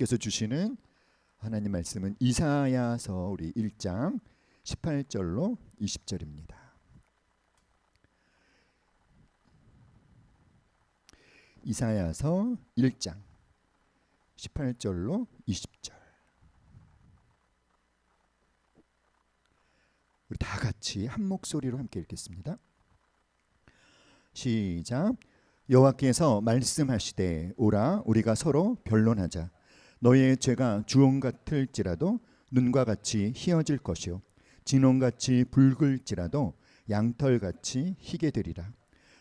하나님께서 주시는 하나님 말씀은 이사야서 우리 1장 18절로 20절입니다. 이사야서 1장 18절로 20절. 우리 다 같이 한 목소리로 함께 읽겠습니다. 시작. 여호와께서 말씀하시되 오라 우리가 서로 변론하자. 너희의 죄가 주홍 같을지라도 눈과 같이 희어질 것이요 진홍같이 붉을지라도 양털같이 희게 되리라.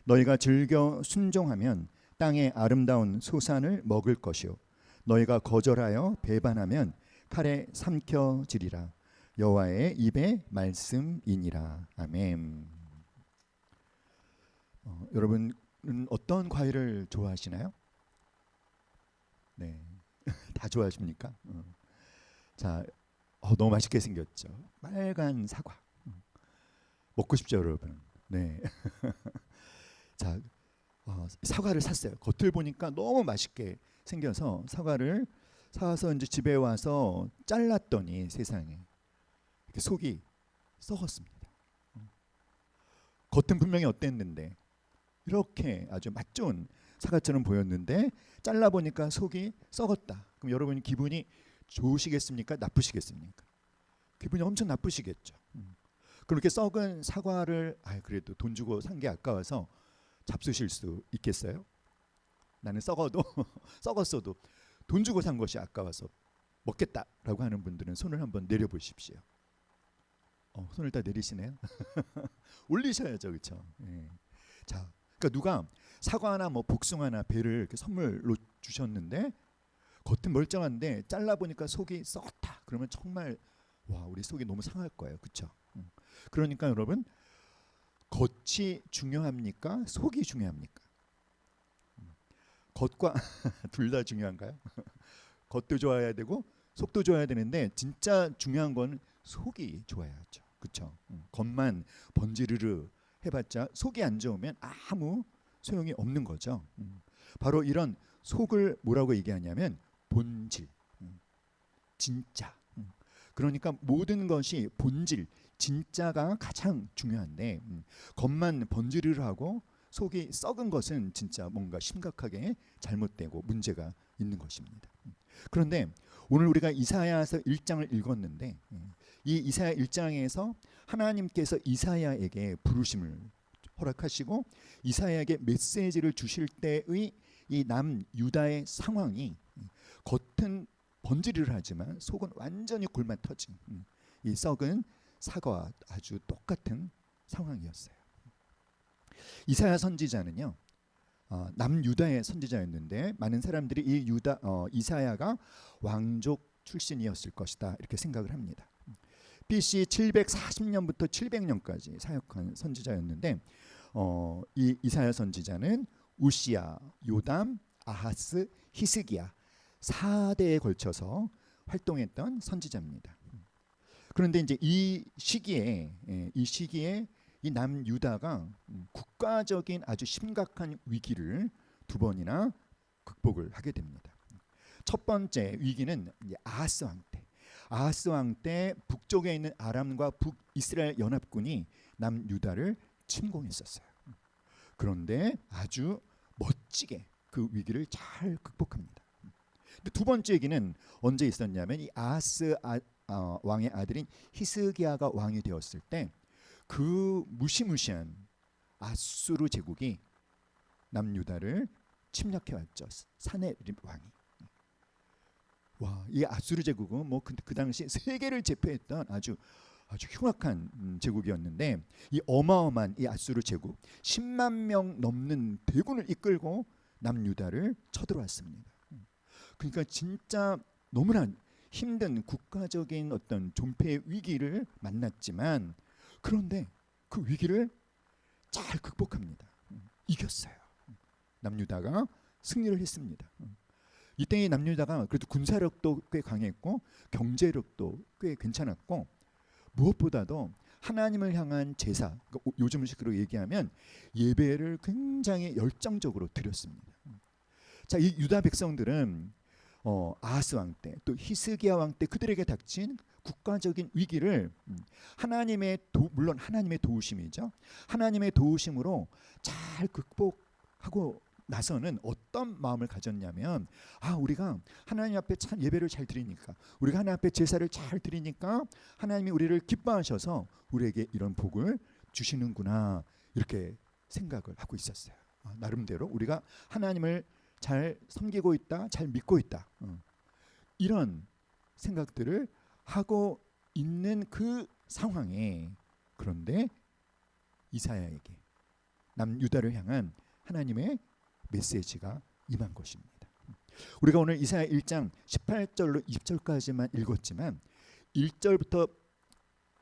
너희가 즐겨 순종하면 땅의 아름다운 소산을 먹을 것이요 너희가 거절하여 배반하면 칼에 삼켜지리라. 여호와의 입의 말씀이니라. 아멘. 여러분은 어떤 과일을 좋아하시나요? 네, 다 좋아하십니까? 자, 너무 맛있게 생겼죠. 빨간 사과. 먹고 싶죠, 여러분. 네. 자, 사과를 샀어요. 겉을 보니까 너무 맛있게 생겨서 사과를 사서 이제 집에 와서 잘랐더니 세상에 이렇게 속이 썩었습니다. 겉은 분명히 어땠는데 이렇게 아주 맛 좋은 사과처럼 보였는데 잘라보니까 속이 썩었다. 그럼 여러분 기분이 좋으시겠습니까? 나쁘시겠습니까? 기분이 엄청 나쁘시겠죠. 그렇게 썩은 사과를 그래도 돈 주고 산 게 아까워서 잡수실 수 있겠어요? 나는 썩어도 썩었어도 돈 주고 산 것이 아까워서 먹겠다라고 하는 분들은 손을 한번 내려보십시오. 손을 다 내리시네요. 올리셔야죠, 그렇죠? 예. 자, 그러니까 누가 사과나 뭐 복숭아나 배를 이렇게 선물로 주셨는데 겉은 멀쩡한데 잘라 보니까 속이 썩었다. 그러면 정말 우리 속이 너무 상할 거예요, 그렇죠? 그러니까 여러분 겉이 중요합니까? 속이 중요합니까? 겉과 둘 다 중요한가요? 겉도 좋아야 되고 속도 좋아야 되는데 진짜 중요한 건 속이 좋아야죠, 그렇죠? 겉만 번지르르 해봤자 속이 안 좋으면 아무 소용이 없는 거죠. 바로 이런 속을 뭐라고 얘기하냐면 본질, 진짜. 그러니까 모든 것이 본질, 진짜가 가장 중요한데 겉만 번지르르하고 속이 썩은 것은 진짜 뭔가 심각하게 잘못되고 문제가 있는 것입니다. 그런데 오늘 우리가 이사야서 1장을 읽었는데 이 이사야 1장에서 하나님께서 이사야에게 부르심을 허락하시고 이사야에게 메시지를 주실 때의 이 남유다의 상황이 겉은 번지르르 하지만 속은 완전히 골마 터진 이 썩은 사과와 아주 똑같은 상황이었어요. 이사야 선지자는요 남유다의 선지자였는데 많은 사람들이 이 이사야가 왕족 출신이었을 것이다 이렇게 생각을 합니다. BC 740년부터 700년까지 사역한 선지자였는데 이 이사야 선지자는 우시야, 요담, 아하스, 히스기야 4대에 걸쳐서 활동했던 선지자입니다. 그런데 이제 이 시기에 이 남유다가 국가적인 아주 심각한 위기를 두 번이나 극복을 하게 됩니다. 첫 번째 위기는 아하스 왕 때. 아하스 왕 때 북쪽에 있는 아람과 북이스라엘 연합군이 남유다를 침공했었어요. 그런데 아주 멋지게 그 위기를 잘 극복합니다. 근데 두 번째 얘기는 언제 있었냐면 이 아하스 왕의 아들인 히스기야가 왕이 되었을 때 그 무시무시한 아수르 제국이 남유다를 침략해 왔죠. 사네립 왕이. 이 아수르 제국은 뭐 그 당시 세계를 제패했던 아주 흉악한 제국이었는데 이 어마어마한 이 아수르 제국 10만 명 넘는 대군을 이끌고 남유다를 쳐들어왔습니다. 그러니까 진짜 너무나 힘든 국가적인 어떤 존폐의 위기를 만났지만 그런데 그 위기를 잘 극복합니다. 이겼어요. 남유다가 승리를 했습니다. 이때의 남유다가 그래도 군사력도 꽤 강했고 경제력도 꽤 괜찮았고 무엇보다도 하나님을 향한 제사, 요즘 식으로 얘기하면 예배를 굉장히 열정적으로 드렸습니다. 자, 이 유다 백성들은 아하스 왕 때, 또 히스기야 왕 때 그들에게 닥친 국가적인 위기를 하나님의 물론 하나님의 도우심이죠. 하나님의 도우심으로 잘 극복하고 나서는 어떤 마음을 가졌냐면, 우리가 하나님 앞에 참 예배를 잘 드리니까, 우리가 하나님 앞에 제사를 잘 드리니까 하나님이 우리를 기뻐하셔서 우리에게 이런 복을 주시는구나, 이렇게 생각을 하고 있었어요. 나름대로 우리가 하나님을 잘 섬기고 있다, 잘 믿고 있다, 이런 생각들을 하고 있는 그 상황에, 그런데 이사야에게 남유다를 향한 하나님의 메시지가 임한 것입니다. 우리가 오늘 이사야 1장 18절로 20절까지만 읽었지만 1절부터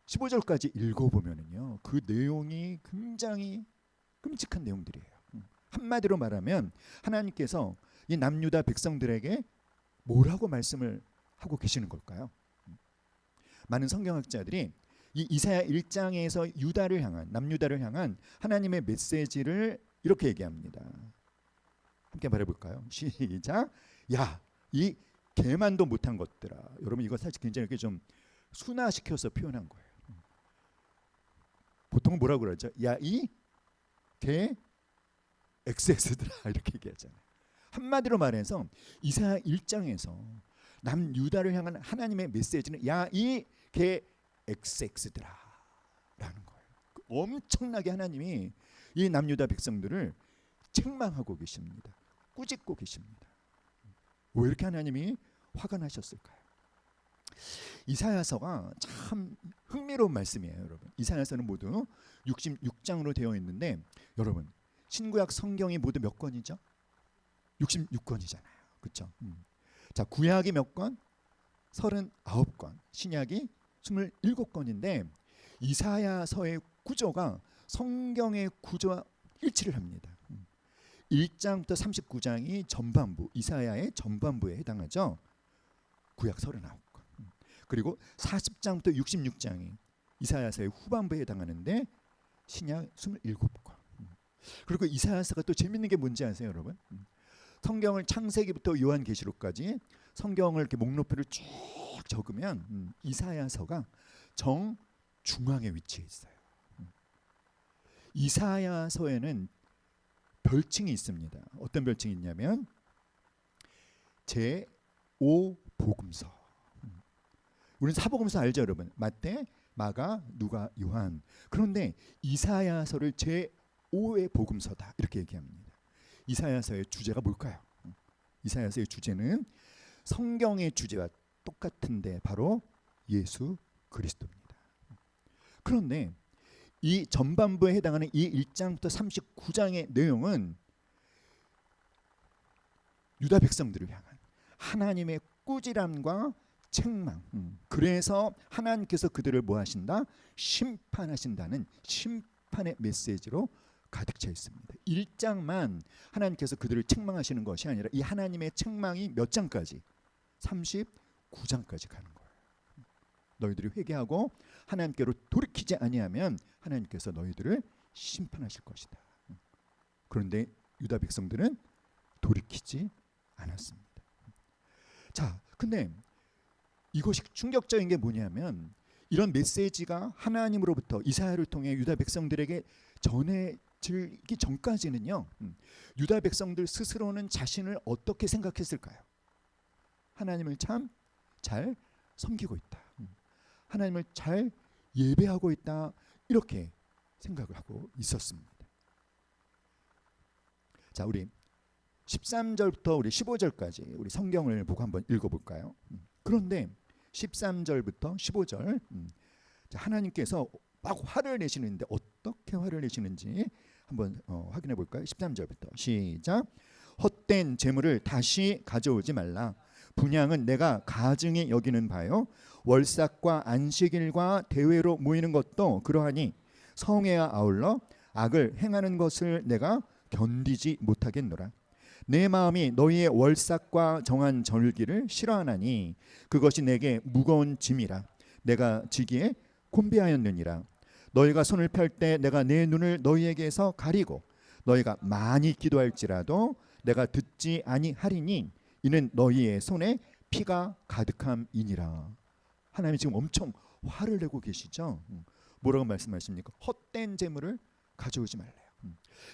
15절까지 읽어보면요, 그 내용이 굉장히 끔찍한 내용들이에요. 한마디로 말하면 하나님께서 이 남유다 백성들에게 뭐라고 말씀을 하고 계시는 걸까요? 많은 성경학자들이 이 이사야 1장에서 유다를 향한, 남유다를 향한 하나님의 메시지를 이렇게 얘기합니다. 함께 말해볼까요? 시작. 야, 이 개만도 못한 것들아. 여러분, 이거 사실 굉장히 이렇게 좀 순화시켜서 표현한 거예요. 보통 뭐라고 그러죠? 야, 이 개 XS들아, 이렇게 얘기하잖아요. 한마디로 말해서 이사야 1장에서 남유다를 향한 하나님의 메시지는 야, 이 개 XX들아 라는 거예요. 엄청나게 하나님이 이 남유다 백성들을 책망하고 계십니다. 꾸짖고 계십니다. 왜 이렇게 하나님이 화가 나셨을까요? 이사야서가 참 흥미로운 말씀이에요, 여러분. 이사야서는 모두 66장으로 되어 있는데, 여러분, 신구약 성경이 모두 몇 권이죠? 66권이잖아요. 그렇죠? 자, 구약이 몇 권? 39권. 신약이 27권인데 이사야서의 구조가 성경의 구조와 일치를 합니다. 1장부터 39장이 전반부, 이사야의 전반부에 해당하죠. 구약 39권. 그리고 40장부터 66장이 이사야서의 후반부에 해당하는데 신약 27권. 그리고 이사야서가 또 재밌는 게 뭔지 아세요, 여러분? 성경을 창세기부터 요한계시록까지 성경을 이렇게 목록표를 쭉 적으면 이사야서가 정 중앙에 위치해 있어요. 이사야서에는 별칭이 있습니다. 어떤 별칭이 있냐면 제5복음서. 우리는 사복음서 알죠, 여러분? 마태, 마가, 누가, 요한. 그런데 이사야서를 제5의 복음서다, 이렇게 얘기합니다. 이사야서의 주제가 뭘까요? 이사야서의 주제는 성경의 주제와 똑같은데 바로 예수 그리스도입니다. 그런데 이 전반부에 해당하는 이 1장부터 39장의 내용은 유다 백성들을 향한 하나님의 꾸지람과 책망, 그래서 하나님께서 그들을 뭐 하신다? 심판하신다는 심판의 메시지로 가득 차 있습니다. 1장만 하나님께서 그들을 책망하시는 것이 아니라 이 하나님의 책망이 몇 장까지? 39장까지 가는 거예요. 너희들이 회개하고 하나님께로 돌이키지 아니하면 하나님께서 너희들을 심판하실 것이다. 그런데 유다 백성들은 돌이키지 않았습니다. 자, 근데 이것이 충격적인 게 뭐냐면 이런 메시지가 하나님으로부터 이사야를 통해 유다 백성들에게 전해지기 전까지는요, 유다 백성들 스스로는 자신을 어떻게 생각했을까요? 하나님을 참 잘 섬기고 있다, 하나님을 잘 예배하고 있다, 이렇게 생각을 하고 있었습니다. 자, 우리 13절부터 우리 15절까지 우리 성경을 보고 한번 읽어볼까요? 그런데 13절부터 15절, 하나님께서 막 화를 내시는데 어떻게 화를 내시는지 한번 확인해 볼까요? 13절부터 시작. 헛된 재물을 다시 가져오지 말라. 분향은 내가 가증히 여기는 바요. 월삭과 안식일과 대회로 모이는 것도 그러하니 성회와 아울러 악을 행하는 것을 내가 견디지 못하겠노라. 내 마음이 너희의 월삭과 정한 절기를 싫어하나니 그것이 내게 무거운 짐이라. 내가 지기에 곤비하였느니라. 너희가 손을 펼 때 내가 내 눈을 너희에게서 가리고 너희가 많이 기도할지라도 내가 듣지 아니하리니 이는 너희의 손에 피가 가득함이니라. 하나님이 지금 엄청 화를 내고 계시죠. 뭐라고 말씀하십니까? 헛된 재물을 가져오지 말래요.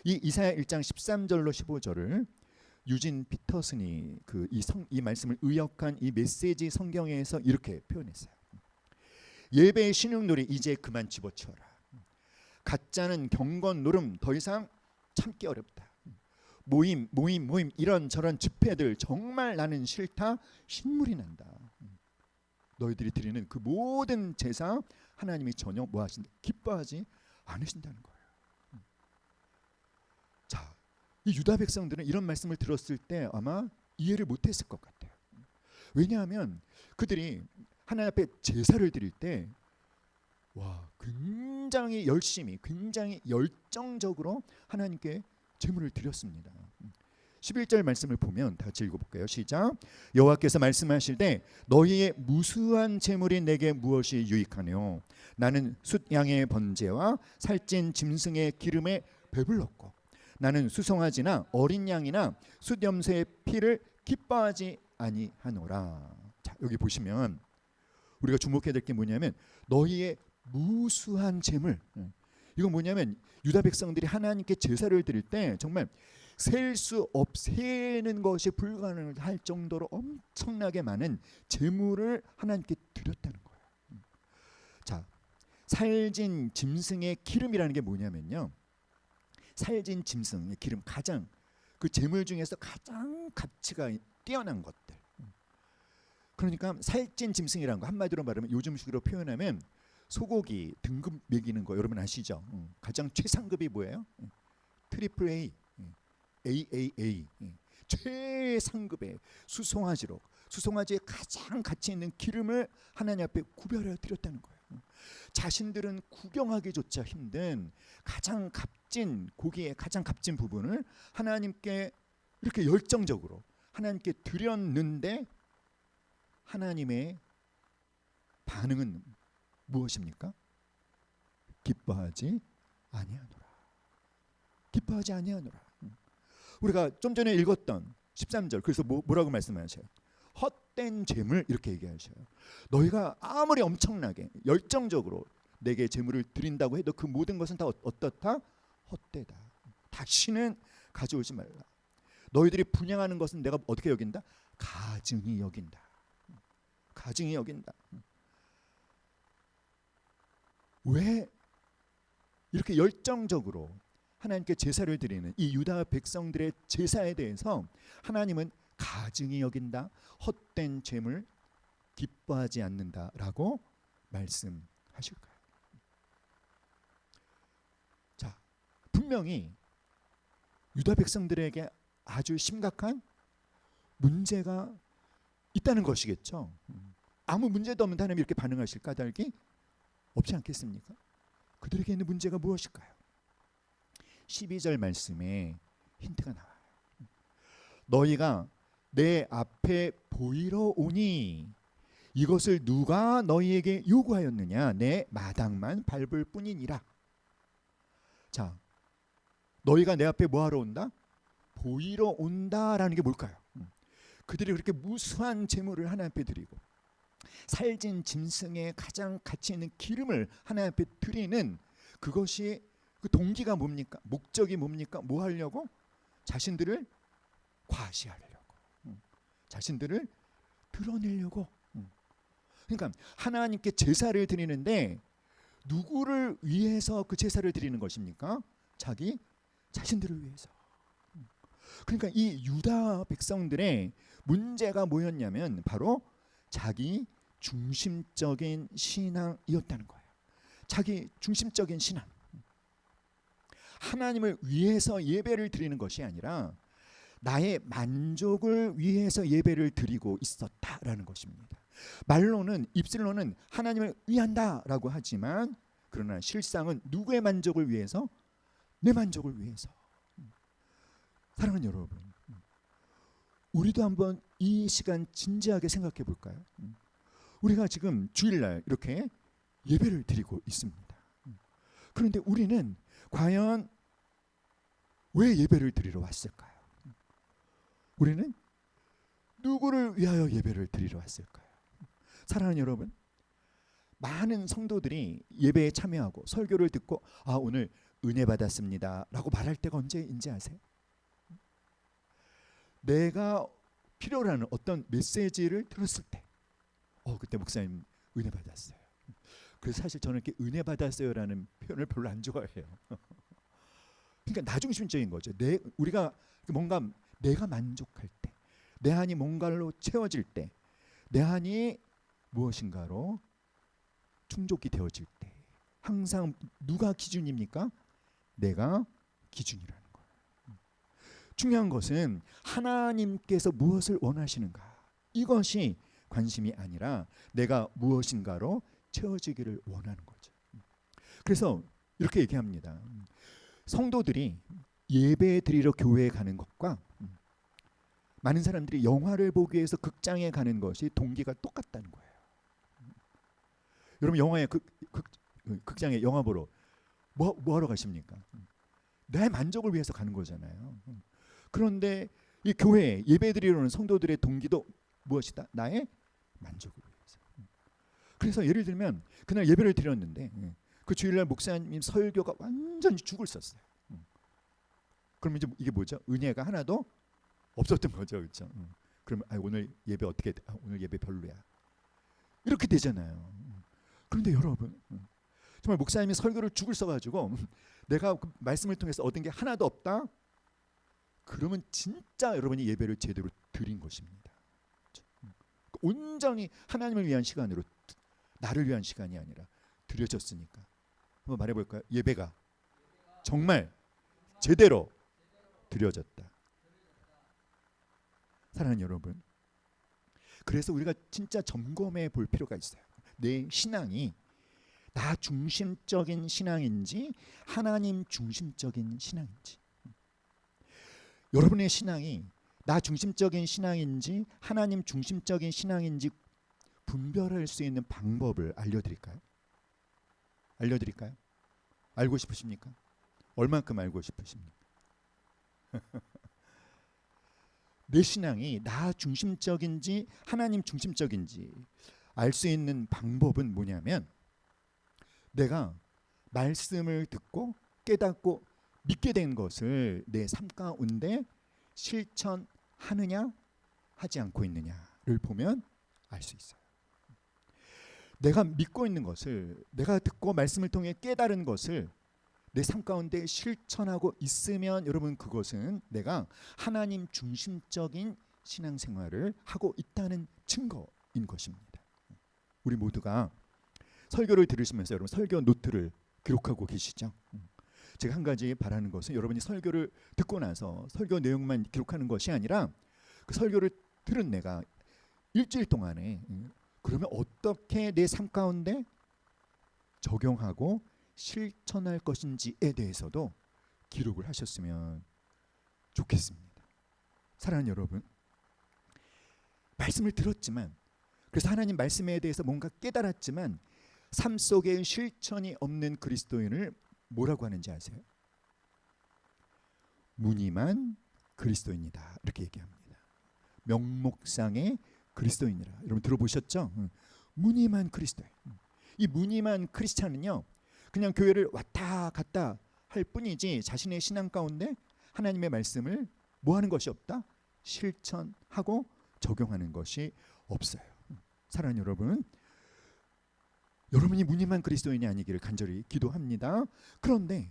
이 이사야 1장 13절로 15절을 유진 피터슨이 이 말씀을 의역한 이 메시지 성경에서 이렇게 표현했어요. 예배의 신용놀이 이제 그만 집어치워라. 가짜는 경건 노름 더 이상 참기 어렵다. 모임 이런저런 집회들 정말 나는 싫다. 신물이 난다. 너희들이 드리는 그 모든 제사 하나님이 전혀 뭐 하신다? 기뻐하지 않으신다는 거예요. 자, 이 유다 백성들은 이런 말씀을 들었을 때 아마 이해를 못했을 것 같아요. 왜냐하면 그들이 하나님 앞에 제사를 드릴 때 굉장히 열심히, 굉장히 열정적으로 하나님께 제물을 드렸습니다. 11절 말씀을 보면 다 같이 읽어볼까요? 시작. 여호와께서 말씀하실 때 너희의 무수한 제물이 내게 무엇이 유익하뇨? 나는 숫양의 번제와 살찐 짐승의 기름에 배불렀고 나는 수송아지나 어린 양이나 숫염새의 피를 기뻐하지 아니하노라. 자, 여기 보시면 우리가 주목해야 될 게 뭐냐면 너희의 무수한 제물. 이건 뭐냐면 유다 백성들이 하나님께 제사를 드릴 때 정말 세는 것이 불가능할 정도로 엄청나게 많은 제물을 하나님께 드렸다는 거예요. 자, 살진 짐승의 기름이라는 게 뭐냐면요. 살진 짐승의 기름, 가장 그 제물 중에서 가장 가치가 뛰어난 것들. 그러니까 살찐 짐승이라는 거 한마디로 말하면 요즘식으로 표현하면 소고기 등급 매기는 거 여러분 아시죠? 가장 최상급이 뭐예요? 트리플 A, AAA, 최상급의 수송아지의 가장 가치 있는 기름을 하나님 앞에 구별하여 드렸다는 거예요. 자신들은 구경하기조차 힘든 가장 값진 고기의 가장 값진 부분을 하나님께 이렇게 열정적으로 하나님께 드렸는데 하나님의 반응은 무엇입니까? 기뻐하지 아니하노라. 기뻐하지 아니하노라. 우리가 좀 전에 읽었던 13절 그래서 뭐라고 말씀하셔요? 헛된 재물 이렇게 얘기하셔요. 너희가 아무리 엄청나게 열정적으로 내게 재물을 드린다고 해도 그 모든 것은 다 어떻다? 헛되다. 다시는 가져오지 말라. 너희들이 분양하는 것은 내가 어떻게 여긴다? 가증히 여긴다. 가증히 여긴다. 왜 이렇게 열정적으로 하나님께 제사를 드리는 이 유다 백성들의 제사에 대해서 하나님은 가증히 여긴다, 헛된 죄물 기뻐하지 않는다라고 말씀하실까요? 자, 분명히 유다 백성들에게 아주 심각한 문제가 있다는 것이겠죠. 아무 문제도 없는 하나님이 이렇게 반응하실 까닭이 없지 않겠습니까? 그들에게 있는 문제가 무엇일까요? 12절 말씀에 힌트가 나와요. 너희가 내 앞에 보이러 오니 이것을 누가 너희에게 요구하였느냐? 내 마당만 밟을 뿐이니라. 자, 너희가 내 앞에 뭐하러 온다? 보이러 온다라는 게 뭘까요? 그들이 그렇게 무수한 제물을 하나님 앞에 드리고 살진 짐승의 가장 가치 있는 기름을 하나님 앞에 드리는 그것이 그 동기가 뭡니까? 목적이 뭡니까? 뭐 하려고? 자신들을 과시하려고, 자신들을 드러내려고. 그러니까 하나님께 제사를 드리는데 누구를 위해서 그 제사를 드리는 것입니까? 자기 자신들을 위해서. 그러니까 이 유다 백성들의 문제가 뭐였냐면 바로 자기 중심적인 신앙이었다는 거예요. 자기 중심적인 신앙. 하나님을 위해서 예배를 드리는 것이 아니라 나의 만족을 위해서 예배를 드리고 있었다라는 것입니다. 말로는 입술로는 하나님을 위한다라고 하지만 그러나 실상은 누구의 만족을 위해서? 내 만족을 위해서. 사랑하는 여러분, 우리도 한번 이 시간 진지하게 생각해 볼까요? 우리가 지금 주일날 이렇게 예배를 드리고 있습니다. 그런데 우리는 과연 왜 예배를 드리러 왔을까요? 우리는 누구를 위하여 예배를 드리러 왔을까요? 사랑하는 여러분, 많은 성도들이 예배에 참여하고 설교를 듣고 오늘 은혜 받았습니다 라고 말할 때가 언제인지 아세요? 내가 필요로 하는 어떤 메시지를 들었을 때 그때 목사님 은혜 받았어요. 그래서 사실 저는 이렇게 은혜 받았어요라는 표현을 별로 안 좋아해요. 그러니까 나중심적인 거죠. 우리가 뭔가 내가 만족할 때, 내 안이 뭔가로 채워질 때, 내 안이 무엇인가로 충족이 되어질 때, 항상 누가 기준입니까? 내가 기준이라는 거예요. 중요한 것은 하나님께서 무엇을 원하시는가, 이것이 관심이 아니라 내가 무엇인가로 채워지기를 원하는 거죠. 그래서 이렇게 얘기합니다. 성도들이 예배 드리러 교회에 가는 것과 많은 사람들이 영화를 보기 위해서 극장에 가는 것이 동기가 똑같다는 거예요. 여러분 영화에 극장에 영화 보러 뭐 하러 가십니까? 내 만족을 위해서 가는 거잖아요. 그런데 이 교회 예배 드리러 오는 성도들의 동기도 무엇이다? 나의 만족을 위해서. 그래서 예를 들면 그날 예배를 드렸는데 그 주일날 목사님 설교가 완전히 죽을 썼어요. 그러면 이제 이게 뭐죠? 은혜가 하나도 없었던 거죠, 그렇죠? 그러면 오늘 예배 어떻게? 오늘 예배 별로야. 이렇게 되잖아요. 그런데 여러분, 정말 목사님이 설교를 죽을 써가지고 내가 그 말씀을 통해서 얻은 게 하나도 없다. 그러면 진짜 여러분이 예배를 제대로 드린 것입니다. 온전히 하나님을 위한 시간으로, 나를 위한 시간이 아니라 드려졌으니까. 한번 말해볼까요? 예배가 정말 제대로 드려졌다. 사랑하는 여러분, 그래서 우리가 진짜 점검해 볼 필요가 있어요. 내 신앙이 나 중심적인 신앙인지 하나님 중심적인 신앙인지, 여러분의 신앙이 나 중심적인 신앙인지 하나님 중심적인 신앙인지 분별할 수 있는 방법을 알려드릴까요? 알려드릴까요? 알고 싶으십니까? 얼만큼 알고 싶으십니까? 내 신앙이 나 중심적인지 하나님 중심적인지 알 수 있는 방법은 뭐냐면, 내가 말씀을 듣고 깨닫고 믿게 된 것을 내 삶 가운데 실천하느냐 하지 않고 있느냐를 보면 알 수 있어요. 내가 믿고 있는 것을, 내가 듣고 말씀을 통해 깨달은 것을 내 삶 가운데 실천하고 있으면 여러분 그것은 내가 하나님 중심적인 신앙생활을 하고 있다는 증거인 것입니다. 우리 모두가 설교를 들으시면서 여러분 설교 노트를 기록하고 계시죠? 제가 한 가지 바라는 것은 여러분이 설교를 듣고 나서 설교 내용만 기록하는 것이 아니라 그 설교를 들은 내가 일주일 동안에 그러면 어떻게 내 삶 가운데 적용하고 실천할 것인지에 대해서도 기록을 하셨으면 좋겠습니다. 사랑하는 여러분, 말씀을 들었지만, 그래서 하나님 말씀에 대해서 뭔가 깨달았지만 삶 속에 실천이 없는 그리스도인을 뭐라고 하는지 아세요? 무늬만 그리스도인이다, 이렇게 얘기합니다. 명목상의 그리스도인이라. 여러분 들어보셨죠? 무늬만 그리스도인. 이 무늬만 크리스찬은요, 그냥 교회를 왔다 갔다 할 뿐이지 자신의 신앙 가운데 하나님의 말씀을 뭐 하는 것이 없다? 실천하고 적용하는 것이 없어요. 사랑하는 여러분, 여러분이 무늬만 그리스도인이 아니기를 간절히 기도합니다. 그런데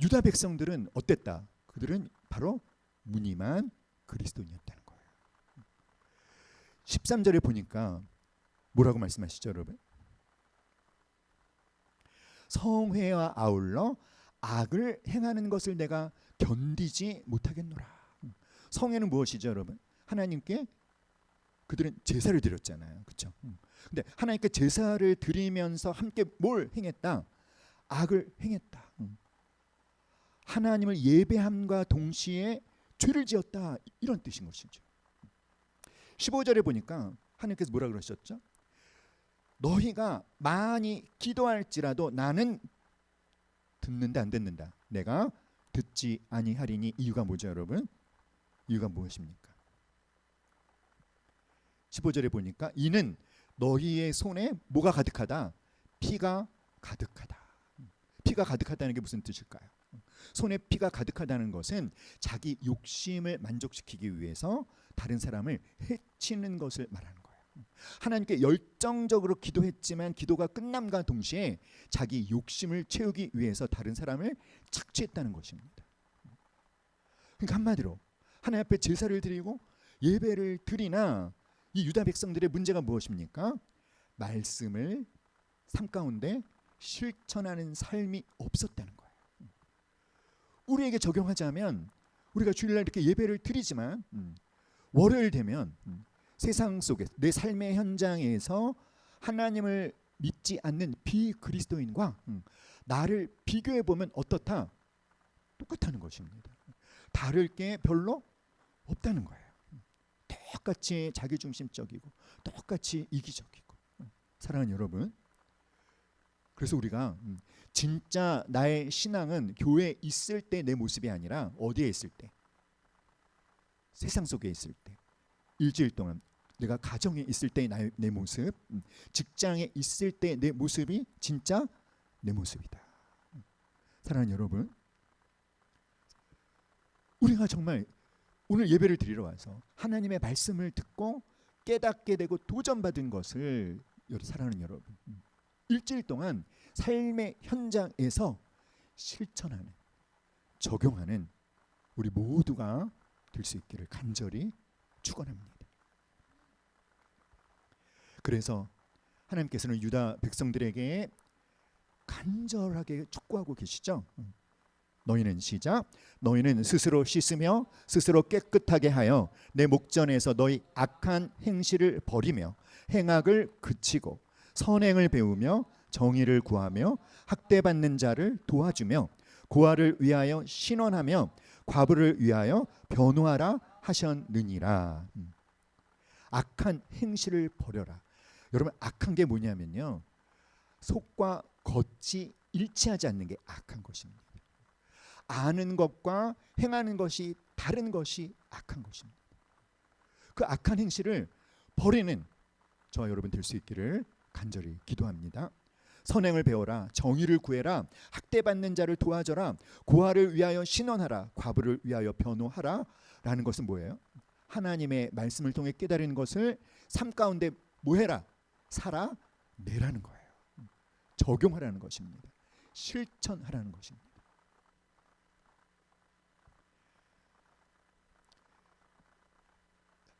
유다 백성들은 어땠다? 그들은 바로 무늬만 그리스도인이었다는 거예요. 13절에 보니까 뭐라고 말씀하시죠, 여러분? 성회와 아울러 악을 행하는 것을 내가 견디지 못하겠노라. 성회는 무엇이죠, 여러분? 하나님께 그들은 제사를 드렸잖아요, 그렇죠? 근데 하나님께 제사를 드리면서 함께 뭘 행했다? 악을 행했다. 하나님을 예배함과 동시에 죄를 지었다, 이런 뜻인 것이죠. 15절에 보니까 하나님께서 뭐라 그러셨죠? 너희가 많이 기도할지라도 나는 듣는다 안 듣는다? 내가 듣지 아니하리니. 이유가 뭐죠, 여러분? 이유가 무엇입니까? 15절에 보니까 이는 너희의 손에 뭐가 가득하다? 피가 가득하다. 피가 가득하다는 게 무슨 뜻일까요? 손에 피가 가득하다는 것은 자기 욕심을 만족시키기 위해서 다른 사람을 해치는 것을 말하는 거예요. 하나님께 열정적으로 기도했지만 기도가 끝남과 동시에 자기 욕심을 채우기 위해서 다른 사람을 착취했다는 것입니다. 그러니까 한마디로 하나님 앞에 제사를 드리고 예배를 드리나 이 유다 백성들의 문제가 무엇입니까? 말씀을 삶 가운데 실천하는 삶이 없었다는 거예요. 우리에게 적용하자면 우리가 주일날 이렇게 예배를 드리지만 월요일 되면 세상 속에 내 삶의 현장에서 하나님을 믿지 않는 비그리스도인과 나를 비교해 보면 어떻다? 똑같다는 것입니다. 다를 게 별로 없다는 거예요. 똑같이 자기중심적이고 똑같이 이기적이고. 사랑하는 여러분, 그래서 우리가 진짜 나의 신앙은 교회에 있을 때 내 모습이 아니라 어디에 있을 때? 세상 속에 있을 때. 일주일 동안 내가 가정에 있을 때 내 모습, 직장에 있을 때 내 모습이 진짜 내 모습이다. 사랑하는 여러분, 우리가 정말 오늘 예배를 드리러 와서 하나님의 말씀을 듣고 깨닫게 되고 도전받은 것을 사랑하는 여러분, 일주일 동안 삶의 현장에서 실천하는, 적용하는 우리 모두가 될 수 있기를 간절히 축원합니다. 그래서 하나님께서는 유다 백성들에게 간절하게 촉구하고 계시죠. 너희는 시작. 너희는 스스로 씻으며 스스로 깨끗하게 하여 내 목전에서 너희 악한 행실을 버리며 행악을 그치고 선행을 배우며 정의를 구하며 학대받는 자를 도와주며 고아를 위하여 신원하며 과부를 위하여 변호하라 하셨느니라. 악한 행실을 버려라. 여러분, 악한 게 뭐냐면요, 속과 겉이 일치하지 않는 게 악한 것입니다. 아는 것과 행하는 것이 다른 것이 악한 것입니다. 그 악한 행실을 버리는 저와 여러분 될 수 있기를 간절히 기도합니다. 선행을 배워라, 정의를 구해라, 학대받는 자를 도와줘라, 고아를 위하여 신원하라, 과부를 위하여 변호하라. 라는 것은 뭐예요? 하나님의 말씀을 통해 깨달은 것을 삶 가운데 뭐해라? 살아내라는 거예요. 적용하라는 것입니다. 실천하라는 것입니다.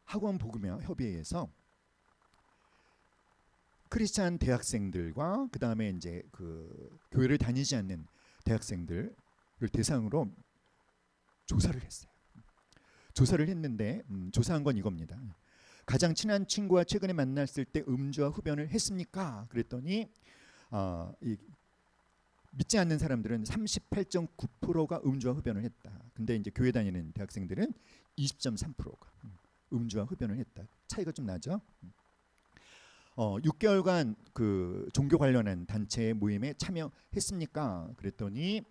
학원 복음화 협의회에서 크리스찬 대학생들과 그 다음에 이제 그 교회를 다니지 않는 대학생들을 대상으로 조사를 했어요. 조사를 했는데 조사한 건 이겁니다. 가장 친한 친구와 최근에 만났을 때 음주와 흡연을 했습니까? 그랬더니 믿지 않는 사람들은 38.9%가 음주와 흡연을 했다. 근데 이제 교회 다니는 대학생들은 20.3%가 음주와 흡연을 했다. 차이가 좀 나죠? 6개월간 그 종교 관련한 단체 모임에 참여했습니까? 그랬더니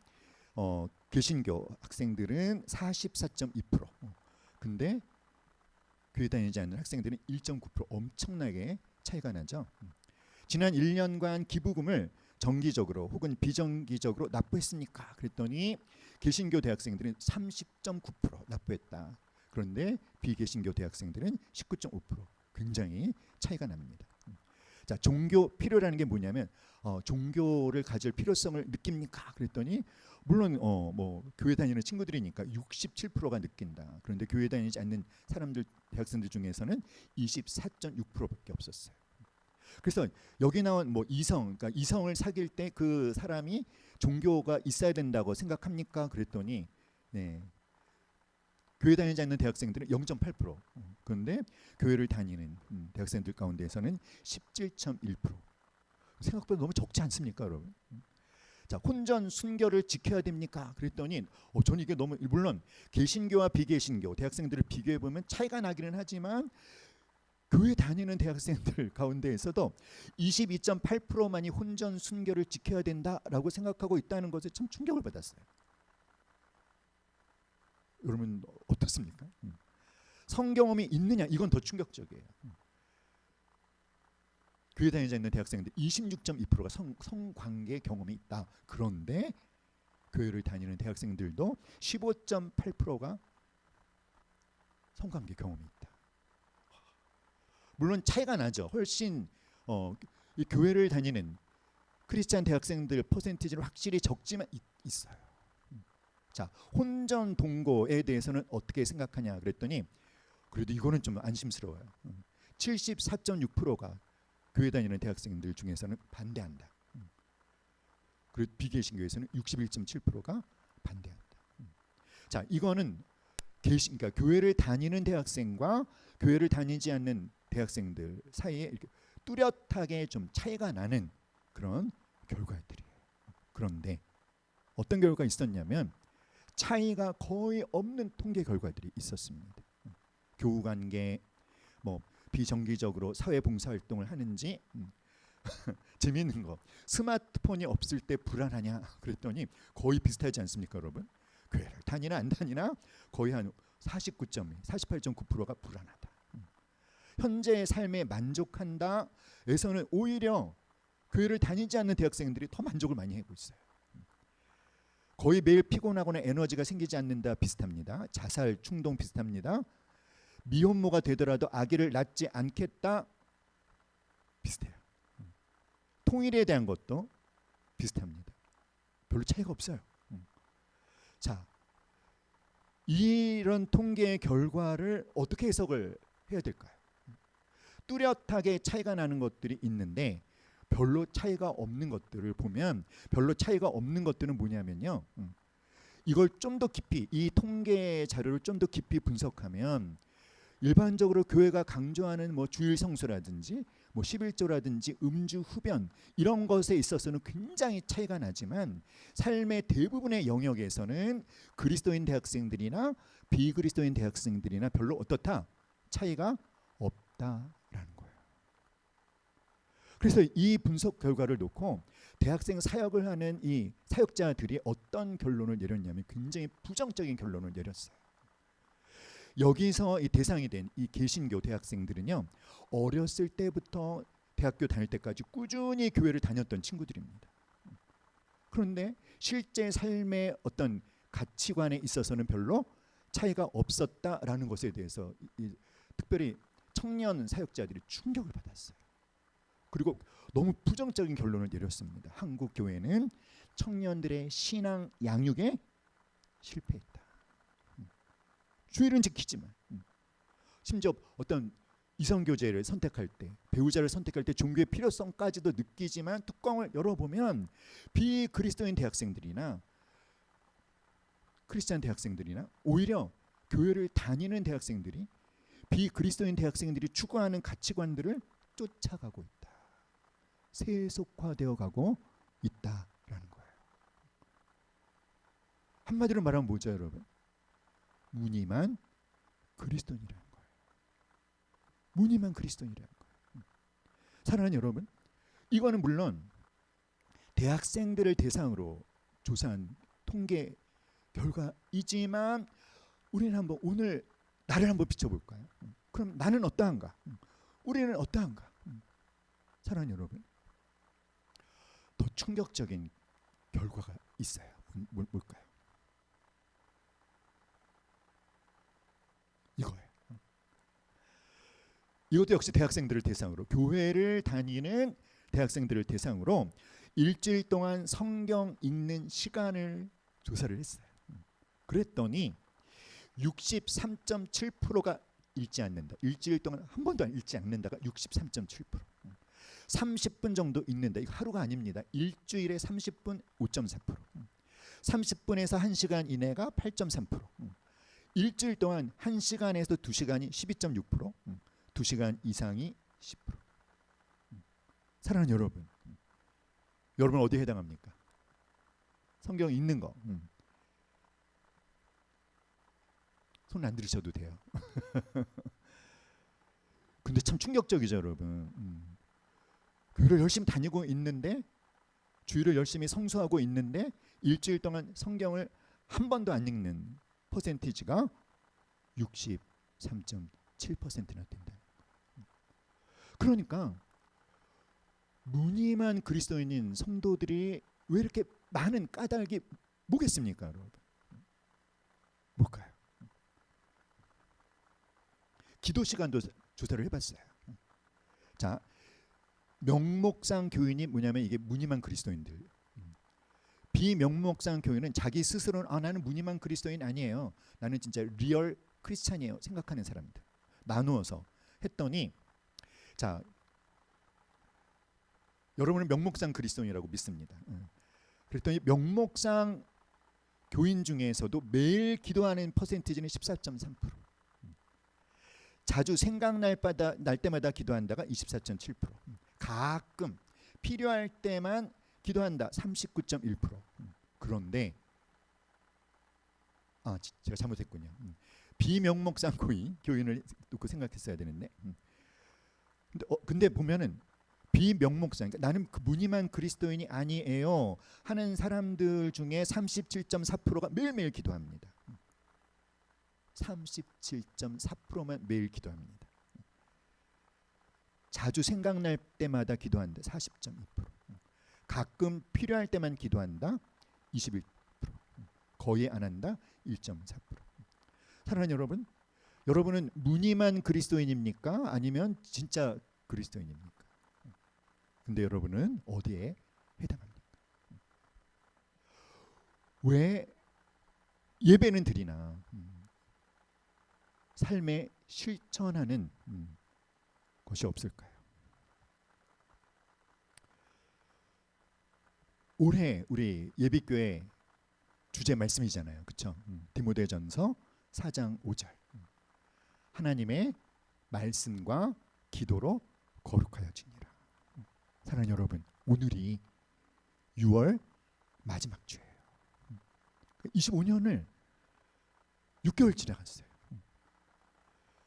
개신교 학생들은 44.2%. 근데 교회 다니지 않는 학생들은 1.9%. 엄청나게 차이가 나죠. 지난 1년간 기부금을 정기적으로 혹은 비정기적으로 납부했습니까? 그랬더니 개신교 대학생들은 30.9% 납부했다. 그런데 비개신교 대학생들은 19.5%. 굉장히 차이가 납니다. 자, 종교 필요라는 게 뭐냐면 종교를 가질 필요성을 느낍니까? 그랬더니 물론 뭐 교회 다니는 친구들이니까 67%가 느낀다. 그런데 교회 다니지 않는 사람들, 대학생들 중에서는 24.6%밖에 없었어요. 그래서 여기 나온 뭐 그러니까 이성을 사귈 때 그 사람이 종교가 있어야 된다고 생각합니까? 그랬더니 네. 교회 다니지 않는 대학생들은 0.8%. 그런데 교회를 다니는 대학생들 가운데에서는 17.1%. 생각보다 너무 적지 않습니까, 여러분? 자, 혼전 순결을 지켜야 됩니까? 그랬더니 저는 이게 너무, 물론 개신교와 비개신교 대학생들을 비교해 보면 차이가 나기는 하지만 교회 다니는 대학생들 가운데에서도 22.8%만이 혼전 순결을 지켜야 된다라고 생각하고 있다는 것에 참 충격을 받았어요. 여러분 어떻습니까? 성경험이 있느냐, 이건 더 충격적이에요. 교회 다니지 않는 대학생들 26.2%가 성관계 경험이 있다. 그런데 교회를 다니는 대학생들도 15.8%가 성관계 경험이 있다. 물론 차이가 나죠. 훨씬 이 교회를 다니는 크리스찬 대학생들 퍼센티지는 확실히 적지만 있어요. 자, 혼전 동거에 대해서는 어떻게 생각하냐 그랬더니 그래도 이거는 좀 안심스러워요. 74.6%가 교회 다니는 대학생들 중에서는 반대한다. 그리고 비개신교에서는 61.7%가 반대한다. 자, 이거는 그러니까 교회를 다니는 대학생과 교회를 다니지 않는 대학생들 사이에 이렇게 뚜렷하게 좀 차이가 나는 그런 결과들이에요. 그런데 어떤 결과가 있었냐면 차이가 거의 없는 통계 결과들이 있었습니다. 교우 관계, 뭐 비정기적으로 사회 봉사 활동을 하는지 재미있는 거 스마트폰이 없을 때 불안하냐 그랬더니 거의 비슷하지 않습니까, 여러분? 교회를 다니나 안 다니나 거의 한 48.9%가 불안하다. 현재의 삶에 만족한다에서는 오히려 교회를 다니지 않는 대학생들이 더 만족을 많이 하고 있어요. 거의 매일 피곤하거나 에너지가 생기지 않는다 비슷합니다. 자살 충동 비슷합니다. 미혼모가 되더라도 아기를 낳지 않겠다 비슷해요. 통일에 대한 것도 비슷합니다. 별로 차이가 없어요. 자, 이런 통계의 결과를 어떻게 해석을 해야 될까요? 뚜렷하게 차이가 나는 것들이 있는데 별로 차이가 없는 것들을 보면 별로 차이가 없는 것들은 뭐냐면요. 이걸 좀 더 깊이 이 통계 자료를 좀 더 깊이 분석하면 일반적으로 교회가 강조하는 뭐 주일 성수라든지 뭐 11조라든지 음주 흡연 이런 것에 있어서는 굉장히 차이가 나지만 삶의 대부분의 영역에서는 그리스도인 대학생들이나 비그리스도인 대학생들이나 별로 어떻다? 차이가 없다라는 거예요. 그래서 이 분석 결과를 놓고 대학생 사역을 하는 이 사역자들이 어떤 결론을 내렸냐면 굉장히 부정적인 결론을 내렸어요. 여기서 이 대상이 된 이 개신교 대학생들은요, 어렸을 때부터 대학교 다닐 때까지 꾸준히 교회를 다녔던 친구들입니다. 그런데 실제 삶의 어떤 가치관에 있어서는 별로 차이가 없었다라는 것에 대해서 특별히 청년 사역자들이 충격을 받았어요. 그리고 너무 부정적인 결론을 내렸습니다. 한국 교회는 청년들의 신앙 양육에 실패했다. 주일은 지키지만 심지어 어떤 이성교제를 선택할 때 배우자를 선택할 때 종교의 필요성까지도 느끼지만 뚜껑을 열어보면 비그리스도인 대학생들이나 크리스찬 대학생들이나 오히려 교회를 다니는 대학생들이 비그리스도인 대학생들이 추구하는 가치관들을 쫓아가고 있다. 세속화되어 가고 있다라는 거예요. 한마디로 말하면 뭐죠, 여러분? 무늬만 그리스도인이라는 거예요. 무늬만 그리스도인이라는 거예요. 사랑하는 여러분, 이거는 물론 대학생들을 대상으로 조사한 통계 결과이지만 우리는 한번 오늘 나를 한번 비춰볼까요? 그럼 나는 어떠한가? 우리는 어떠한가? 사랑하는 여러분, 더 충격적인 결과가 있어요. 뭘까요? 이거예요. 이것도 역시 대학생들을 대상으로 교회를 다니는 대학생들을 대상으로 일주일 동안 성경 읽는 시간을 조사를 했어요. 그랬더니 63.7%가 읽지 않는다. 일주일 동안 한 번도 안 읽지 않는다가 63.7%. 30분 정도 읽는다. 이거 하루가 아닙니다. 일주일에 30분 5.4%. 30분에서 1시간 이내가 8.3%. 일주일 동안 1시간에서 2시간이 12.6%, 2시간 이상이 10%. 사랑하는 여러분, 여러분 어디에 해당합니까? 성경 읽는 거. 손 안 들으셔도 돼요. 근데 참 충격적이죠, 여러분. 교회를 열심히 다니고 있는데, 주일을 열심히 성수하고 있는데 일주일 동안 성경을 한 번도 안 읽는 퍼센티지가 63.7%나 된다. 그러니까 무늬만 그리스도인인 성도들이 왜 이렇게 많은 까닭이 뭐겠습니까, 여러분? 뭘까요? 기도 시간도 조사를 해봤어요. 자, 명목상 교인이 뭐냐면 이게 무늬만 그리스도인들. 비명목상 교인은 자기 스스로는 나는 무늬만 그리스도인 아니에요. 나는 진짜 리얼 크리스찬이에요. 생각하는 사람들. 나누어서 했더니 자, 여러분은 명목상 그리스도인이라고 믿습니다. 그랬더니 명목상 교인 중에서도 매일 기도하는 퍼센티지는 14.3%. 자주 생각날 때마다 기도한다가 24.7%. 가끔 필요할 때만 기도한다 39.1%. 그런데 제가 잘못했군요. 비명목상 교인을 놓고 생각했어야 되는데. 근데 보면은 비명목상, 그러니까 나는 그 무늬만 그리스도인이 아니에요 하는 사람들 중에 37.4%가 매일매일 기도합니다. 37.4%만 매일 기도합니다. 자주 생각날 때마다 기도한다 40.2%. 가끔 필요할 때만 기도한다 21%. 거의 안 한다 1.4%. 사랑하는 여러분, 여러분은 무늬만 그리스도인입니까? 아니면 진짜 그리스도인입니까? 근데 여러분은 어디에 해당합니까? 왜 예배는 드리나 삶에 실천하는 것이 없을까요? 올해 우리 예비교회 주제 말씀이잖아요. 그렇죠? 디모데전서 4장 5절. 하나님의 말씀과 기도로 거룩하여지니라. 사랑하는 여러분, 오늘이 6월 마지막 주예요. 25년을 6개월 지나갔어요.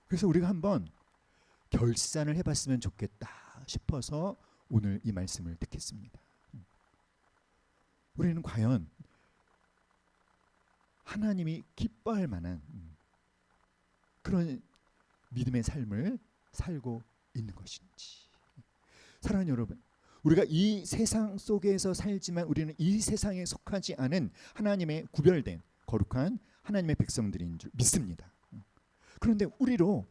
그래서 우리가 한번 결산을 해봤으면 좋겠다 싶어서 오늘 이 말씀을 듣겠습니다. 우리는 과연 하나님이 기뻐할 만한 그런 믿음의 삶을 살고 있는 것인지. 사랑하는 여러분, 우리가 이 세상 속에서 살지만 우리는 이 세상에 속하지 않은 하나님의 구별된 거룩한 하나님의 백성들인 줄 믿습니다. 그런데 우리로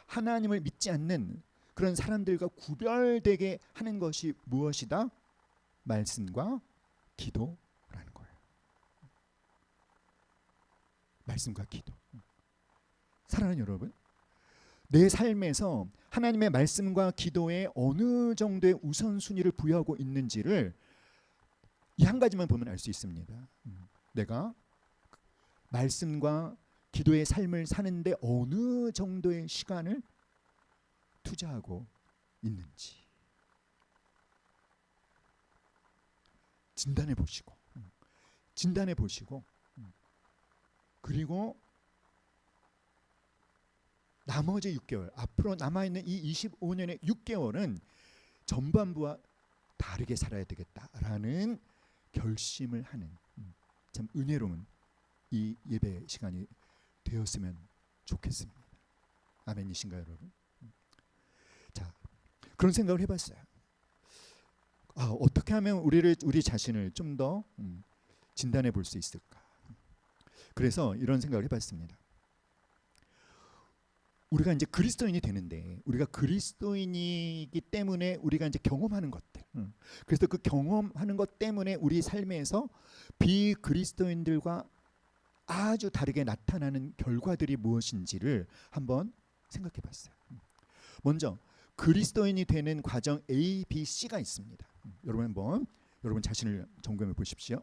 하나님을 믿지 않는 그런 사람들과 구별되게 하는 것이 무엇이다? 말씀과 기도라는 거예요. 말씀과 기도. 사랑하는 여러분, 내 삶에서 하나님의 말씀과 기도에 어느 정도의 우선순위를 부여하고 있는지를 이 한 가지만 보면 알 수 있습니다. 내가 말씀과 기도의 삶을 사는데 어느 정도의 시간을 투자하고 있는지 진단해 보시고 그리고 나머지 6개월, 앞으로 남아있는 이 25년의 6개월은 전반부와 다르게 살아야 되겠다라는 결심을 하는 참 은혜로운 이 예배 시간이 되었으면 좋겠습니다. 아멘이신가요, 여러분? 자, 그런 생각을 해봤어요. 어떻게 하면 우리 자신을 좀 더 진단해 볼 수 있을까? 그래서 이런 생각을 해봤습니다. 우리가 이제 그리스도인이 되는데 우리가 그리스도인이기 때문에 우리가 이제 경험하는 것들, 그래서 그 경험하는 것 때문에 우리 삶에서 비그리스도인들과 아주 다르게 나타나는 결과들이 무엇인지를 한번 생각해 봤어요. 먼저 그리스도인이 되는 과정 A, B, C가 있습니다. 여러분 자신을 점검해 보십시오.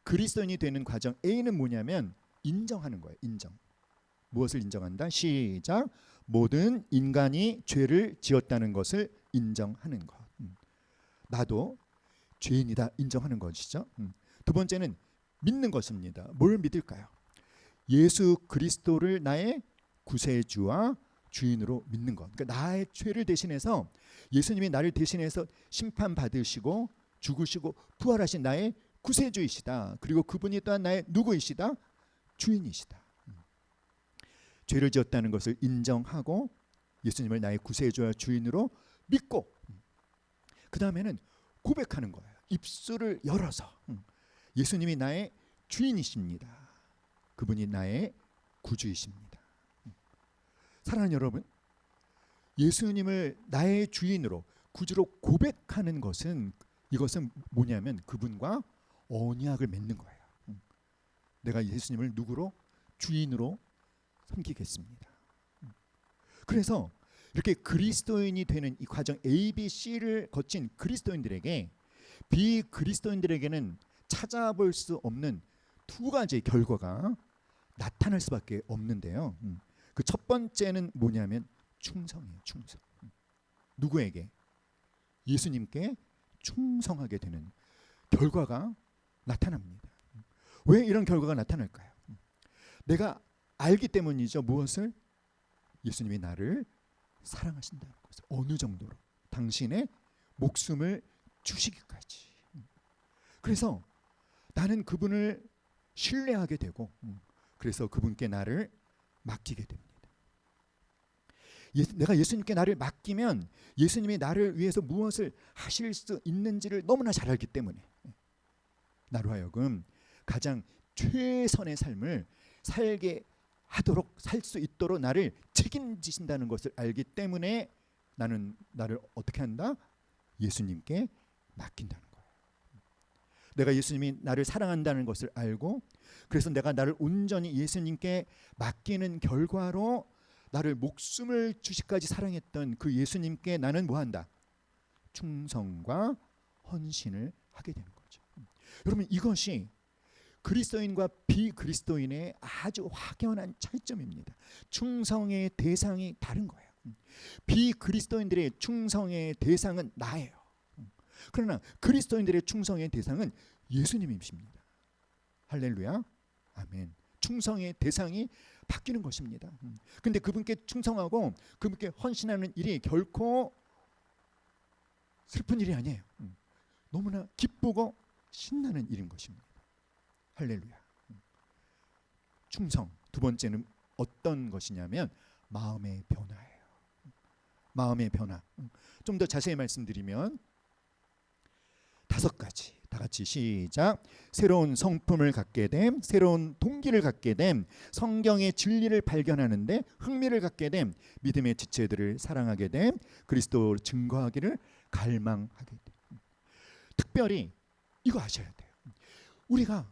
그리스도인이 되는 과정 A는 뭐냐면 인정하는 거예요. 인정. 무엇을 인정한다? 시작. 모든 인간이 죄를 지었다는 것을 인정하는 것. 나도 죄인이다 인정하는 것이죠. 두 번째는 믿는 것입니다. 뭘 믿을까요? 예수 그리스도를 나의 구세주와 주인으로 믿는 것. 그러니까 나의 죄를 대신해서 예수님이 나를 대신해서 심판받으시고 죽으시고 부활하신 나의 구세주이시다. 그리고 그분이 또한 나의 누구이시다? 주인이시다. 죄를 지었다는 것을 인정하고 예수님을 나의 구세주와 주인으로 믿고, 그 그 다음에는 고백하는 거예요. 입술을 열어서 예수님이 나의 주인이십니다. 그분이 나의 구주이십니다. 사랑하는 여러분, 예수님을 나의 주인으로 구주로 고백하는 것은 이것은 뭐냐면 그분과 언약을 맺는 거예요. 내가 예수님을 누구로? 주인으로 섬기겠습니다. 그래서 이렇게 그리스도인이 되는 이 과정 ABC를 거친 그리스도인들에게 비그리스도인들에게는 찾아볼 수 없는 두 가지 결과가 나타날 수밖에 없는데요. 그 첫 번째는 뭐냐면 충성이에요. 충성. 누구에게? 예수님께 충성하게 되는 결과가 나타납니다. 왜 이런 결과가 나타날까요? 내가 알기 때문이죠. 무엇을? 예수님이 나를 사랑하신다는 것을. 어느 정도로? 당신의 목숨을 주시기까지. 그래서 나는 그분을 신뢰하게 되고 그래서 그분께 나를 맡기게 됩니다. 내가 예수님께 나를 맡기면 예수님이 나를 위해서 무엇을 하실 수 있는지를 너무나 잘 알기 때문에 나로 하여금 가장 최선의 삶을 살게 하도록 살 수 있도록 나를 책임지신다는 것을 알기 때문에 나는 나를 어떻게 한다? 예수님께 맡긴다는 거예요. 내가 예수님이 나를 사랑한다는 것을 알고 그래서 내가 나를 온전히 예수님께 맡기는 결과로 나를 목숨을 주시까지 사랑했던 그 예수님께 나는 뭐한다? 충성과 헌신을 하게 되는 거죠. 여러분 이것이 그리스도인과 비그리스도인의 아주 확연한 차이점입니다. 충성의 대상이 다른 거예요. 비그리스도인들의 충성의 대상은 나예요. 그러나 그리스도인들의 충성의 대상은 예수님이십니다. 할렐루야. 아멘. 충성의 대상이 바뀌는 것입니다. 근데 그분께 충성하고 그분께 헌신하는 일이 결코 슬픈 일이 아니에요. 너무나 기쁘고 신나는 일인 것입니다. 할렐루야. 충성. 두 번째는 어떤 것이냐면 마음의 변화예요. 마음의 변화. 좀 더 자세히 말씀드리면 5가지. 다 같이 시작. 새로운 성품을 갖게 됨, 새로운 동기를 갖게 됨, 성경의 진리를 발견하는데 흥미를 갖게 됨, 믿음의 지체들을 사랑하게 됨, 그리스도를 증거하기를 갈망하게 됨. 특별히 이거 아셔야 돼요. 우리가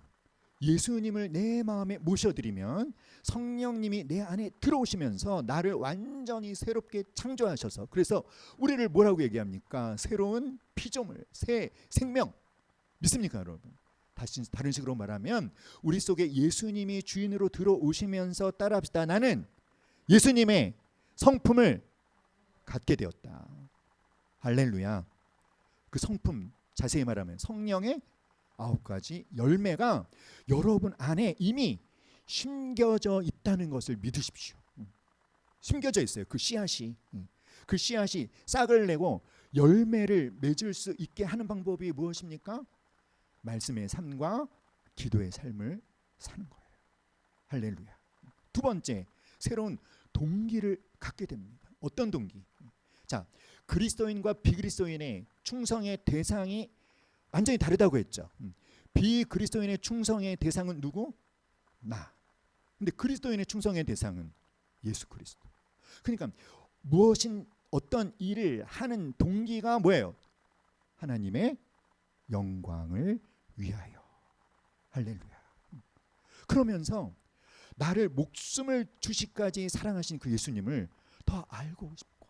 예수님을 내 마음에 모셔드리면 성령님이 내 안에 들어오시면서 나를 완전히 새롭게 창조하셔서 그래서 우리를 뭐라고 얘기합니까? 새로운 피조물, 새 생명. 믿습니까 여러분? 다른 식으로 말하면 우리 속에 예수님이 주인으로 들어오시면서 따라합시다. 나는 예수님의 성품을 갖게 되었다. 할렐루야. 그 성품 자세히 말하면 성령의 9가지 열매가 여러분 안에 이미 심겨져 있다는 것을 믿으십시오. 심겨져 있어요. 그 씨앗이. 그 씨앗이 싹을 내고 열매를 맺을 수 있게 하는 방법이 무엇입니까? 말씀의 삶과 기도의 삶을 사는 거예요. 할렐루야. 두 번째, 새로운 동기를 갖게 됩니다. 어떤 동기? 자, 그리스도인과 비그리스도인의 충성의 대상이 완전히 다르다고 했죠. 비그리스도인의 충성의 대상은 누구? 나. 근데 그리스도인의 충성의 대상은 예수 그리스도. 그러니까 무엇인 어떤 일을 하는 동기가 뭐예요? 하나님의 영광을 위하여. 할렐루야. 그러면서 나를 목숨을 주시까지 사랑하신 그 예수님을 더 알고 싶고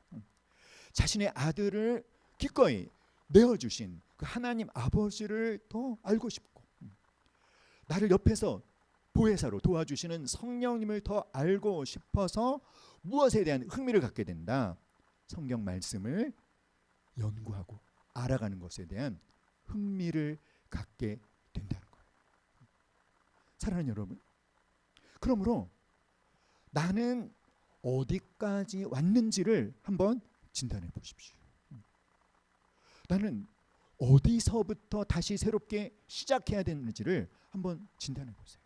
자신의 아들을 기꺼이 내어주신 그 하나님 아버지를 더 알고 싶고 나를 옆에서 보혜사로 도와주시는 성령님을 더 알고 싶어서 무엇에 대한 흥미를 갖게 된다? 성경 말씀을 연구하고 알아가는 것에 대한 흥미를 갖게 된다는 거예요. 사랑하는 여러분, 그러므로 나는 어디까지 왔는지를 한번 진단해 보십시오. 나는 어디서부터 다시 새롭게 시작해야 되는지를 한번 진단해 보세요.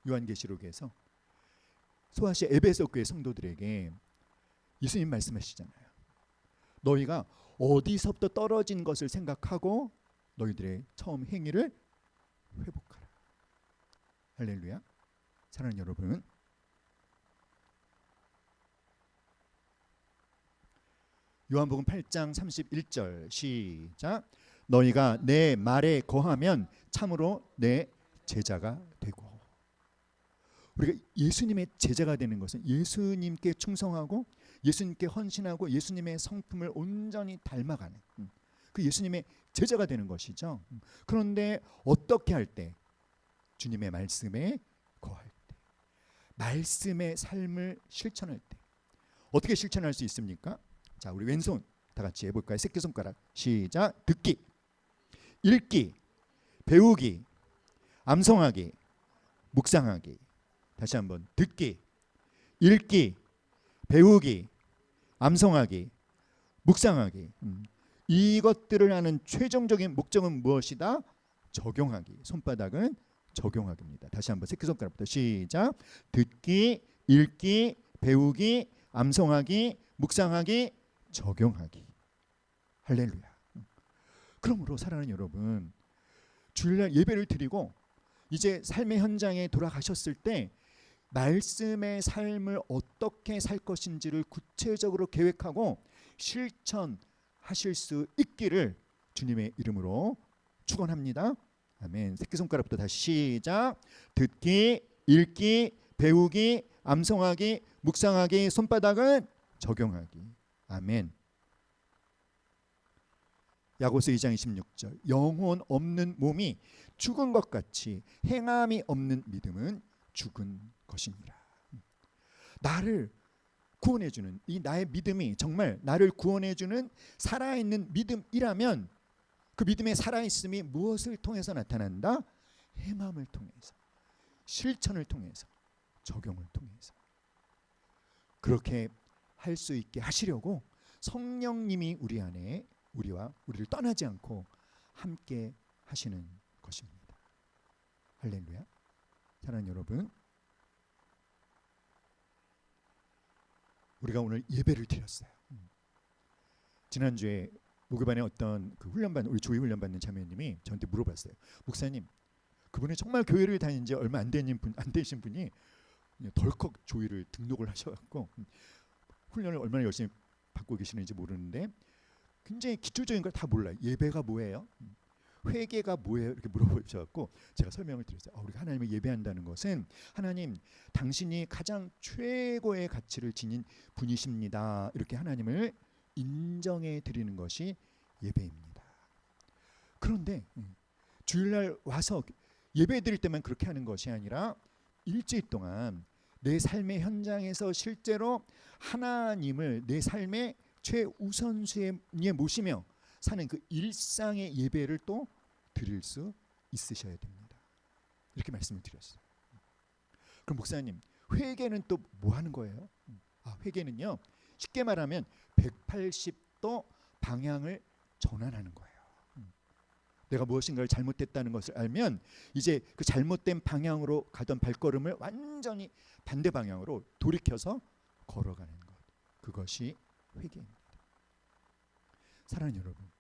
요한계시록에서 소아시아 에베소 교회 성도들에게 예수님 말씀하시잖아요. 너희가 어디서부터 떨어진 것을 생각하고 너희들의 처음 행위를 회복하라. 할렐루야. 사랑하는 여러분, 요한복음 8장 31절 시작. 너희가 내 말에 거하면 참으로 내 제자가 되고. 우리가 예수님의 제자가 되는 것은 예수님께 충성하고 예수님께 헌신하고 예수님의 성품을 온전히 닮아가는 그 예수님의 제자가 되는 것이죠. 그런데 어떻게 할 때? 주님의 말씀에 거할 때, 말씀의 삶을 실천할 때. 어떻게 실천할 수 있습니까? 자, 우리 왼손 다 같이 해볼까요? 새끼손가락 시작. 듣기, 읽기, 배우기, 암송하기, 묵상하기. 다시 한번 듣기, 읽기, 배우기, 암송하기, 묵상하기. 이것들을 하는 최종적인 목적은 무엇이다? 적용하기. 손바닥은 적용하기입니다. 다시 한번 새끼손가락부터 시작. 듣기, 읽기, 배우기, 암송하기, 묵상하기, 적용하기. 할렐루야. 그러므로 사랑하는 여러분, 주일날 예배를 드리고 이제 삶의 현장에 돌아가셨을 때 말씀의 삶을 어떻게 살 것인지를 구체적으로 계획하고 실천하실 수 있기를 주님의 이름으로 축원합니다. 아멘. 새끼손가락부터 다시 시작. 듣기, 읽기, 배우기, 암송하기, 묵상하기, 손바닥은 적용하기. 아멘. 야고보서 2장 26절. 영혼 없는 몸이 죽은 것 같이 행함이 없는 믿음은 죽은 것이니라. 나를 구원해주는 이 나의 믿음이 정말 나를 구원해주는 살아있는 믿음이라면 그 믿음의 살아있음이 무엇을 통해서 나타난다? 행함을 통해서, 실천을 통해서, 적용을 통해서. 그렇게 할 수 있게 하시려고 성령님이 우리 안에 우리와 우리를 떠나지 않고 함께 하시는 것입니다. 할렐루야. 사랑하는 여러분, 우리가 오늘 예배를 드렸어요. 지난주에 목요반에 어떤 그 훈련받는 우리 조이 훈련받는 자매님이 저한테 물어봤어요. 목사님, 그분이 정말 교회를 다닌 지 얼마 안 되신 분이 덜컥 조이를 등록을 하셔갖고 훈련을 얼마나 열심히 받고 계시는지 모르는데 굉장히 기초적인 걸 다 몰라요. 예배가 뭐예요? 회개가 뭐예요? 이렇게 물어보셔갖고 제가 설명을 드렸어요. 우리가 하나님을 예배한다는 것은 하나님, 당신이 가장 최고의 가치를 지닌 분이십니다. 이렇게 하나님을 인정해 드리는 것이 예배입니다. 그런데 주일날 와서 예배 드릴 때만 그렇게 하는 것이 아니라 일주일 동안 내 삶의 현장에서 실제로 하나님을 내 삶의 최우선순위에 모시며 사는 그 일상의 예배를 또 드릴 수 있으셔야 됩니다. 이렇게 말씀을 드렸어요. 그럼 목사님, 회개는 또 뭐 하는 거예요? 회개는요, 쉽게 말하면 180도 방향을 전환하는 거예요. 내가 무엇인가를 잘못했다는 것을 알면 이제 그 잘못된 방향으로 가던 발걸음을 완전히 반대 방향으로 돌이켜서 걸어가는 것. 그것이 회개입니다. 사랑하는 여러분,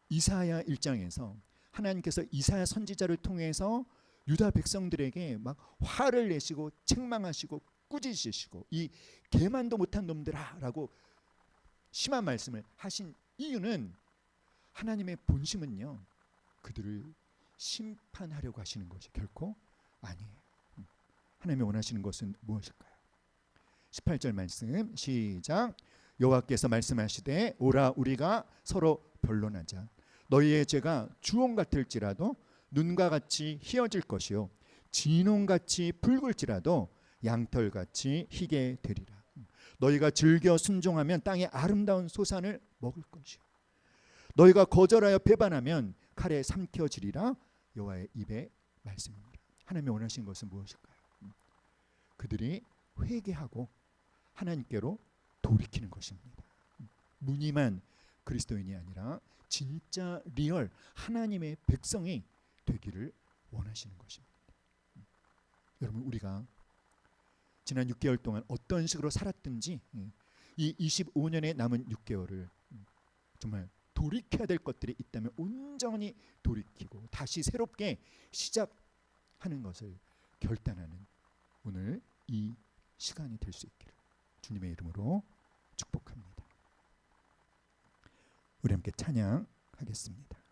이사야 1장에서 하나님께서 이사야 선지자를 통해서 유다 백성들에게 막 화를 내시고 책망하시고 꾸짖으시고 이 개만도 못한 놈들아 라고 심한 말씀을 하신 이유는 하나님의 본심은요, 그들을 심판하려고 하시는 것이 결코 아니에요. 하나님이 원하시는 것은 무엇일까요? 18절 말씀 시작. 여호와께서 말씀하시되 오라 우리가 서로 변론하자. 너희의 죄가 주홍 같을지라도 눈과 같이 희어질 것이요 진홍같이 붉을지라도 양털같이 희게 되리라. 너희가 즐겨 순종하면 땅의 아름다운 소산을 먹을 것이요 너희가 거절하여 배반하면 칼에 삼켜지리라. 여호와의 입의 말씀입니다. 하나님이 원하시는 것은 무엇일까요? 그들이 회개하고 하나님께로 돌이키는 것입니다. 무늬만 그리스도인이 아니라 진짜 리얼 하나님의 백성이 되기를 원하시는 것입니다. 여러분, 우리가 지난 6개월 동안 어떤 식으로 살았든지 이 25년의 남은 6개월을 정말 돌이켜야 될 것들이 있다면 온전히 돌이키고 다시 새롭게 시작하는 것을 결단하는 오늘 이 시간이 될 수 있기를 주님의 이름으로 축복합니다. 우리 함께 찬양하겠습니다.